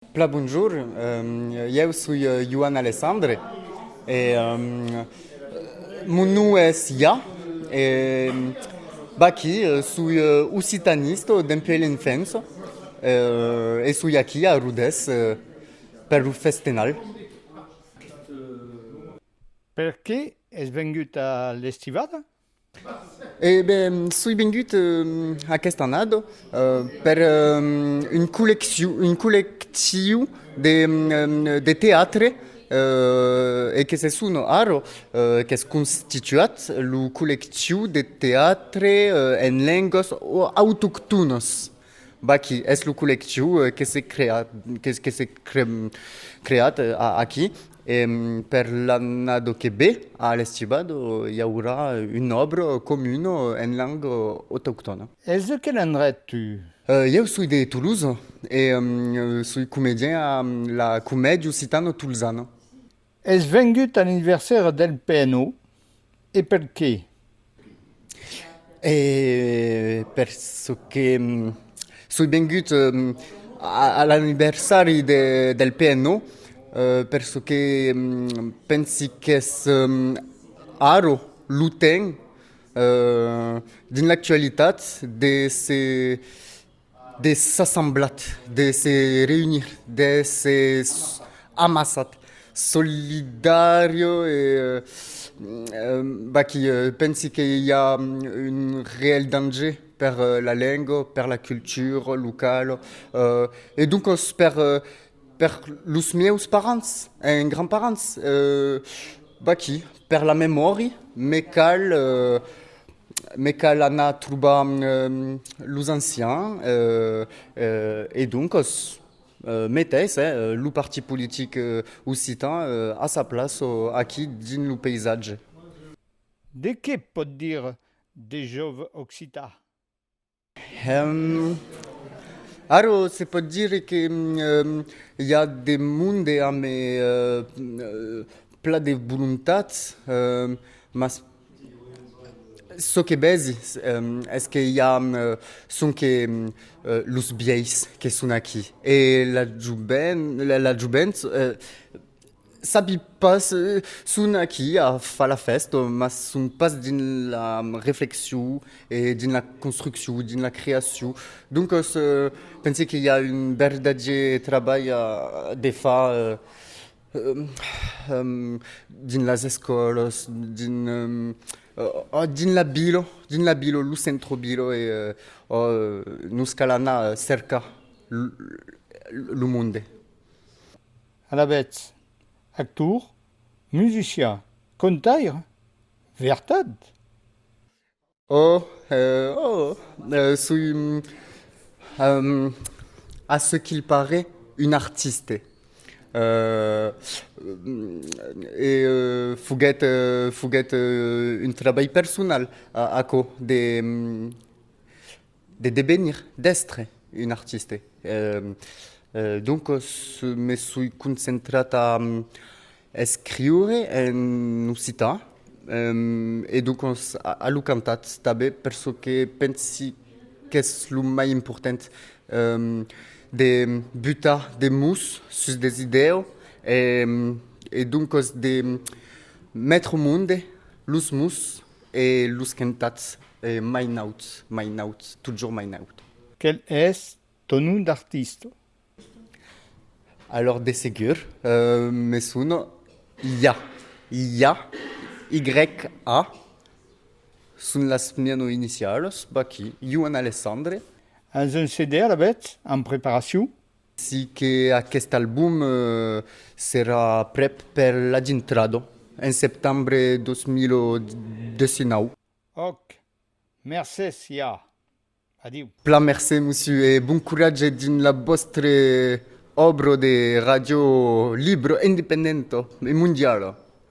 Pla bonjour, eu sou Joan Alessandre e mon nom est Ia e aqui sou occitanista d'Empel Infenso e sou aqui a Rudes per o festival. Perché è venuto all'estivada? E sou vengut aquest annado per une collectiu de teatre e che se sono aro che è constituat lo collectiu de teatre en lengos autochtonos. Baki, es lo collectiu che si creat aqui. Et per l'annado che ve all'estivado il y aura une œuvre commune en langue autochtone. Est de quel endroit tu? Eu sou de Toulouse e sou comédien a la Commedia Occitano Tulsano. È venuto all'anniversario del PNO e perché? E perso che sou vengut all'anniversario del PNO perso che pensi che aro luten din l'actualitat de s'assemblat, de se réunir, de se amassat, solidario et qui pensi qu'il y a un réel danger per la langue, per la culture locale et donc per los meus parents et grands-parents qui per la memoria me cal anar trobar los anciens et donc mettez le parti politique occitan à sa place aquí din le paysage. De che può dire des jeunes occitans? Alors, c'est pour dire qu'il y a des mondes à mes plein de volonté, mais ce qui est basique, est-ce qu'il y a sont que los vieilles qui sont ici et la juventus sabi pas sont ici à faire la fête, mais sont pas dans la réflexion et dans la construction, dans la création. Donc, je pense qu'il y a un véritable travail à faire dans les écoles, dans la bilo, le centre bilo et nous scalana cerca le monde. À la bête, acteur, musicien, contaire, vertad. Suis à ce qu'il paraît une artiste. Et Fouguette un travail personnel à quoi de devenir, d'être une artiste. Donc, je me suis concentré à écrire en occitan et donc à le cantat també parce que pensi que c'est le plus important de buter des mots sur des idées et donc de mettre au monde les mots et les cantats et my note, toujours my note. Quel est ton nom d'artiste? Alors de ségur, me sono Ia, Y-A, sunt las miano initiales, qui, Joan Alessandre. Has un CD à la bête en préparation? Si que aquest album sera prep per la d'intrado en septembre 2019. Ok, merci Sia. Adieu. Pla merci monsieur et bon courage din la vostre obra de radio libre, indipendente e mondiale.